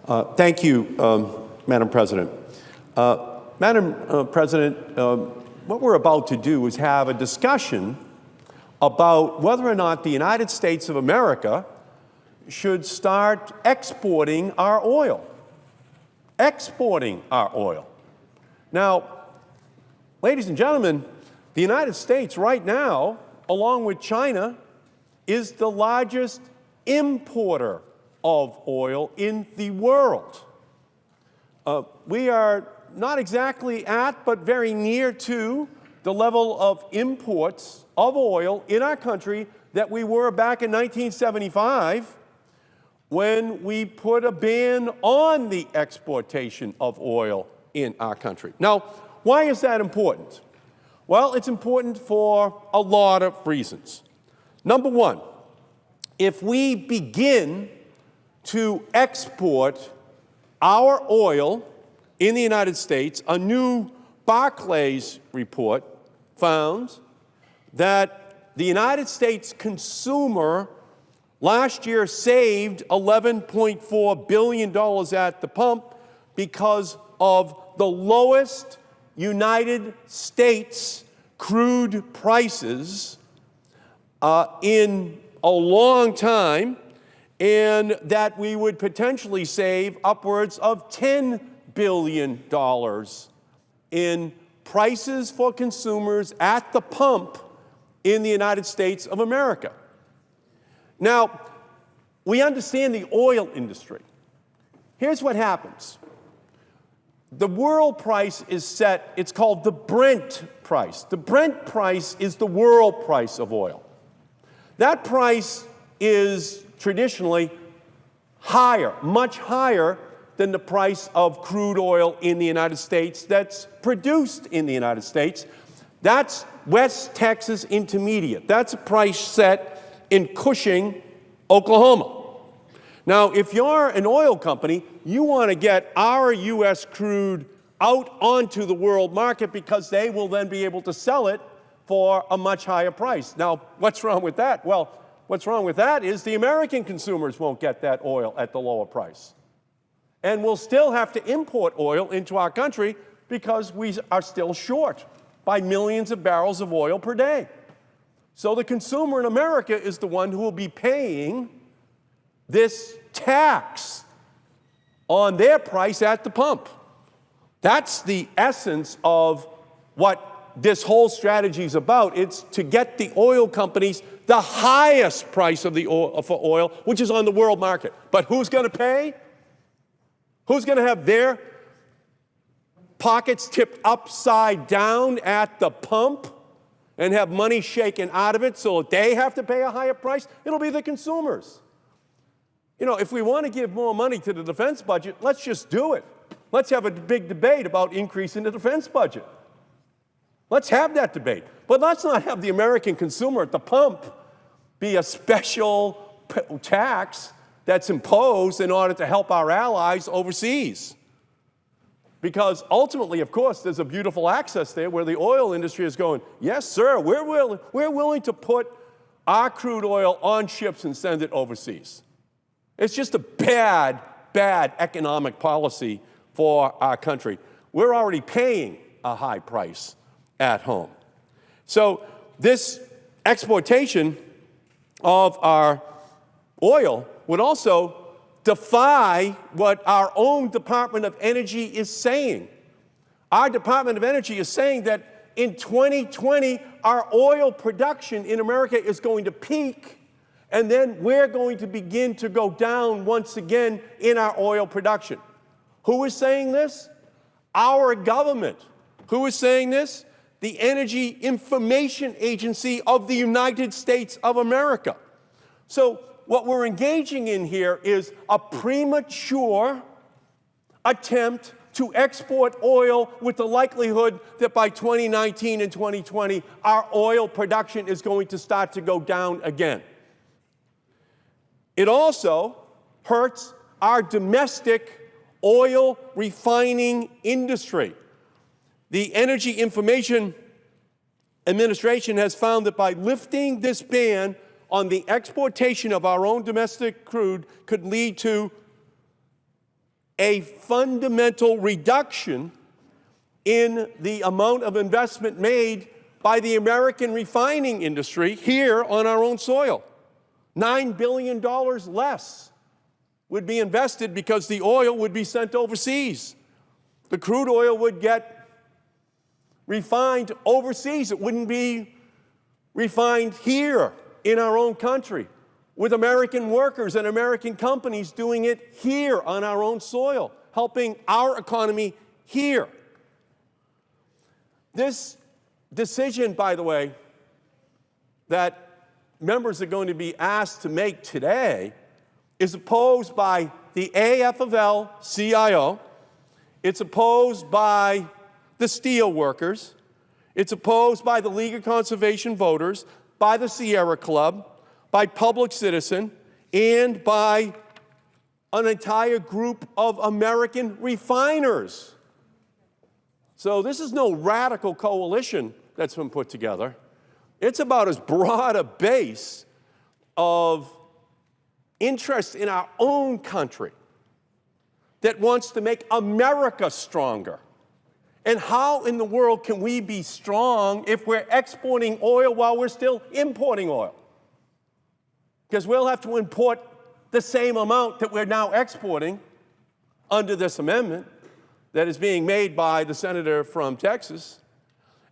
Thank you, Madam President. Madam President, what we're about to do is have a discussion about whether or not the United States of America should start exporting our oil. Exporting our oil. Now, ladies and gentlemen, the United States right now, along with China, is the largest importer of oil in the world. We are not exactly at, but very near to, the level of imports of oil in our country that we were back in 1975 when we put a ban on the exportation of oil in our country. Now, why is that important? Well, it's important for a lot of reasons. Number one, if we begin to export our oil in the United States, a new Barclays report found that the United States consumer last year saved $11.4 billion at the pump because of the lowest United States crude prices in a long time, and that we would potentially save upwards of $10 billion in prices for consumers at the pump in the United States of America. Now, we understand the oil industry. Here's what happens. The world price is set, it's called the Brent price. The Brent price is the world price of oil. That price is traditionally higher, much higher than the price of crude oil in the United States that's produced in the United States. That's West Texas Intermediate. That's a price set in Cushing, Oklahoma. Now, if you're an oil company, you want to get our U.S. crude out onto the world market because they will then be able to sell it for a much higher price. Now, what's wrong with that? Well, what's wrong with that is the American consumers won't get that oil at the lower price. And we'll still have to import oil into our country because we are still short by millions of barrels of oil per day. So the consumer in America is the one who will be paying this tax on their price at the pump. That's the essence of what this whole strategy is about. It's to get the oil companies the highest price of the oil, for oil, which is on the world market. But who's going to pay? Who's going to have their pockets tipped upside down at the pump and have money shaken out of it so they have to pay a higher price? It'll be the consumers. You know, if we want to give more money to the defense budget, let's just do it. Let's have a big debate about increasing the defense budget. Let's have that debate. But let's not have the American consumer at the pump be a special tax that's imposed in order to help our allies overseas. Because ultimately, of course, there's a beautiful access there where the oil industry is going, yes, sir, we're willing to put our crude oil on ships and send it overseas. It's just a bad, bad economic policy for our country. We're already paying a high price at home. So this exportation of our oil would also defy what our own Department of Energy is saying. Our Department of Energy is saying that in 2020, our oil production in America is going to peak, and then we're going to begin to go down once again in our oil production. Who is saying this? Our government. Who is saying this? The Energy Information Agency of the United States of America. So what we're engaging in here is a premature attempt to export oil with the likelihood that by 2019 and 2020, our oil production is going to start to go down again. It also hurts our domestic oil refining industry. The Energy Information Administration has found that by lifting this ban on the exportation of our own domestic crude could lead to a fundamental reduction in the amount of investment made by the American refining industry here on our own soil. $9 billion less would be invested because the oil would be sent overseas. The crude oil would get refined overseas. It wouldn't be refined here in our own country with American workers and American companies doing it here on our own soil, helping our economy here. This decision, by the way, that members are going to be asked to make today is opposed by the AFL-CIO, it's opposed by the steel workers, it's opposed by the League of Conservation Voters, by the Sierra Club, by Public Citizen, and by an entire group of American refiners. So this is no radical coalition that's been put together. It's about as broad a base of interest in our own country that wants to make America stronger. And how in the world can we be strong if we're exporting oil while we're still importing oil? Because we'll have to import the same amount that we're now exporting under this amendment that is being made by the senator from Texas,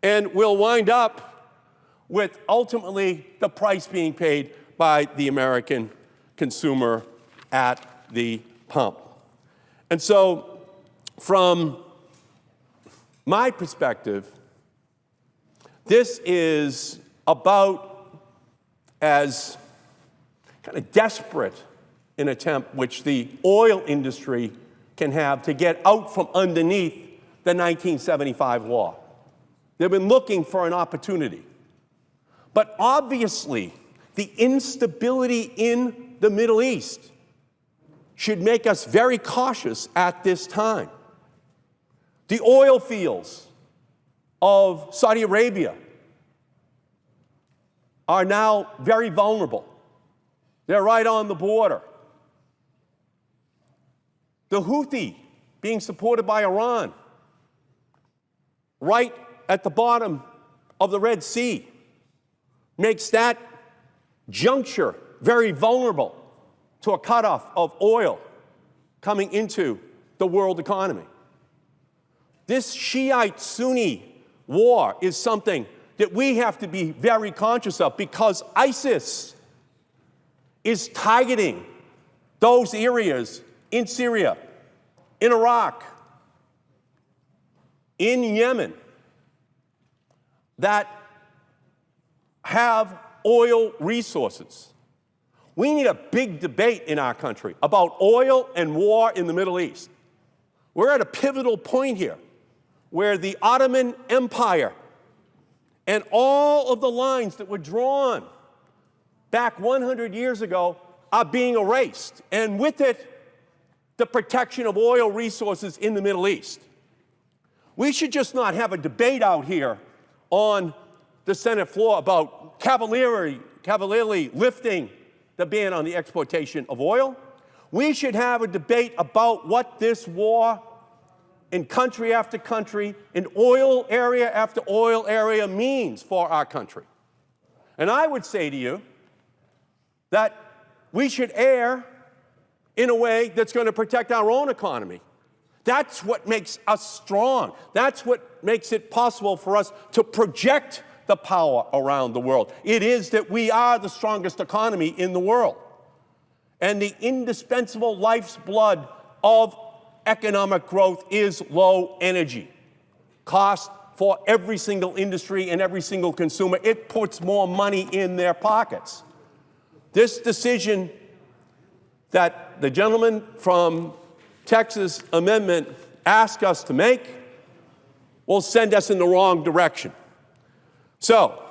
and we'll wind up with ultimately the price being paid by the American consumer at the pump. And so, from my perspective, this is about as kind of desperate an attempt which the oil industry can have to get out from underneath the 1975 law. They've been looking for an opportunity. But obviously, the instability in the Middle East should make us very cautious at this time. The oil fields of Saudi Arabia are now very vulnerable. They're right on the border. The Houthi, being supported by Iran, right at the bottom of the Red Sea, makes that juncture very vulnerable to a cutoff of oil coming into the world economy. This Shiite-Sunni war is something that we have to be very conscious of because ISIS is targeting those areas in Syria, in Iraq, in Yemen that have oil resources. We need a big debate in our country about oil and war in the Middle East. We're at a pivotal point here where the Ottoman Empire and all of the lines that were drawn back 100 years ago are being erased, and with it, the protection of oil resources in the Middle East. We should just not have a debate out here on the Senate floor about cavalierly lifting the ban on the exportation of oil. We should have a debate about what this war in country after country, in oil area after oil area means for our country. And I would say to you that we should err in a way that's going to protect our own economy. That's what makes us strong. That's what makes it possible for us to project the power around the world. It is that we are the strongest economy in the world. And the indispensable life's blood of economic growth is low energy cost for every single industry and every single consumer. It puts more money in their pockets. This decision that the gentleman from Texas amendment asked us to make will send us in the wrong direction. So,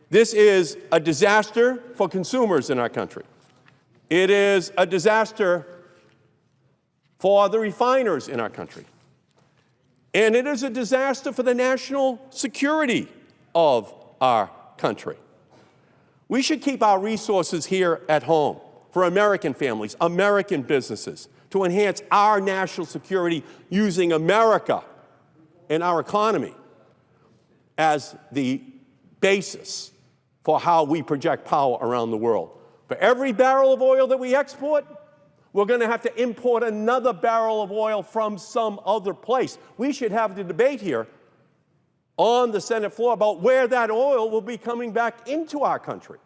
this is a disaster for consumers in our country. It is a disaster for the refiners in our country. And it is a disaster for the national security of our country. We should keep our resources here at home for American families, American businesses, to enhance our national security using America and our economy as the basis for how we project power around the world. For every barrel of oil that we export, we're going to have to import another barrel of oil from some other place. We should have the debate here on the Senate floor about where that oil will be coming back into our country,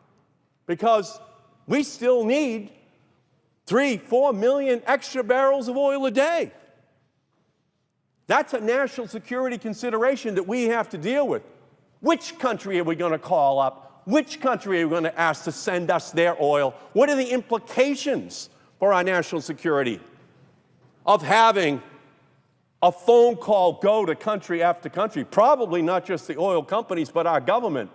because we still need 3-4 million extra barrels of oil a day. That's a national security consideration that we have to deal with. Which country are we going to call up? Which country are we going to ask to send us their oil? What are the implications for our national security of having a phone call go to country after country, probably not just the oil companies, but our government,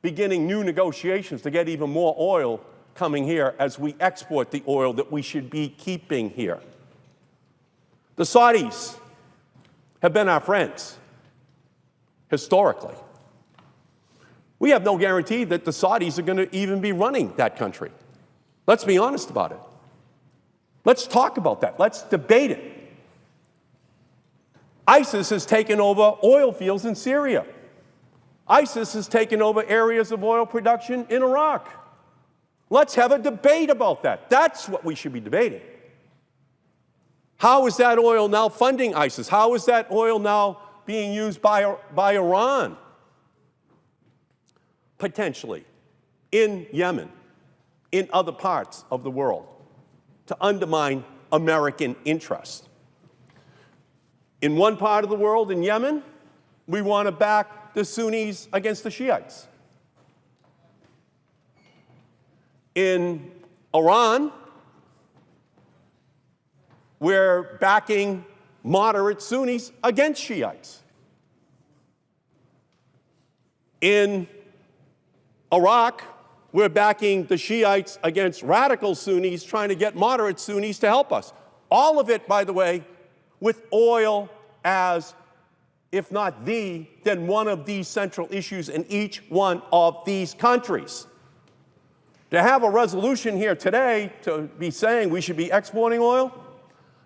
beginning new negotiations to get even more oil coming here as we export the oil that we should be keeping here. The Saudis have been our friends historically. We have no guarantee that the Saudis are going to even be running that country. Let's be honest about it. Let's talk about that. Let's debate it. ISIS has taken over oil fields in Syria. ISIS has taken over areas of oil production in Iraq. Let's have a debate about that. That's what we should be debating. How is that oil now funding ISIS? How is that oil now being used by Iran, potentially, in Yemen, in other parts of the world, to undermine American interests? In one part of the world, in Yemen, we want to back the Sunnis against the Shiites. In Iran, we're backing moderate Sunnis against Shiites. In Iraq, we're backing the Shiites against radical Sunnis, trying to get moderate Sunnis to help us. All of it, by the way, with oil as, if not the, then one of these central issues in each one of these countries. To have a resolution here today to be saying we should be exporting oil?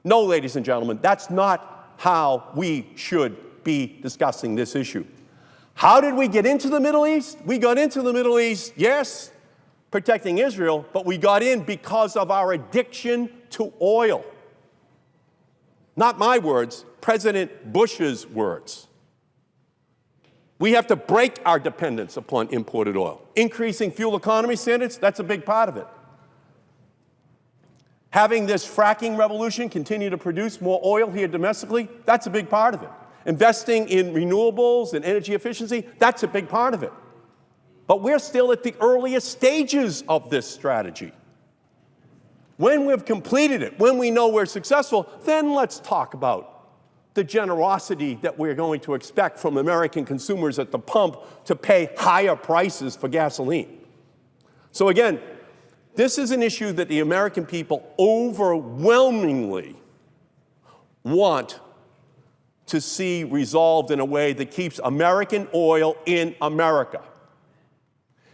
No, ladies and gentlemen, that's not how we should be discussing this issue. How did we get into the Middle East? We got into the Middle East, yes, protecting Israel, but we got in because of our addiction to oil. Not my words, President Bush's words. We have to break our dependence upon imported oil. Increasing fuel economy standards, that's a big part of it. Having this fracking revolution continue to produce more oil here domestically, that's a big part of it. Investing in renewables and energy efficiency, that's a big part of it. But we're still at the earliest stages of this strategy. When we've completed it, when we know we're successful, then let's talk about the generosity that we're going to expect from American consumers at the pump to pay higher prices for gasoline. So again, this is an issue that the American people overwhelmingly want to see resolved in a way that keeps American oil in America.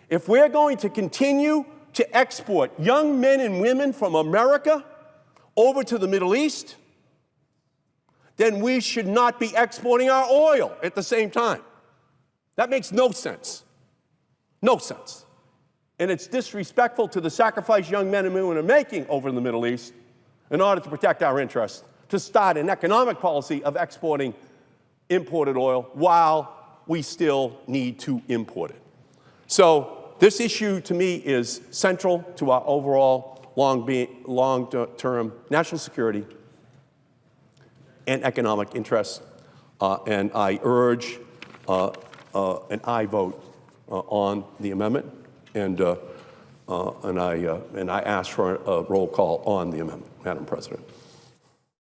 If we're going to continue to export young men and women from America over to the Middle East, then we should not be exporting our oil at the same time. That makes no sense. No sense. And it's disrespectful to the sacrifice young men and women are making over in the Middle East in order to protect our interests, to start an economic policy of exporting imported oil while we still need to import it. So this issue, to me, is central to our overall long-term national security and economic interests, and I urge an aye vote on the amendment, and I ask for a roll call on the amendment, Madam President.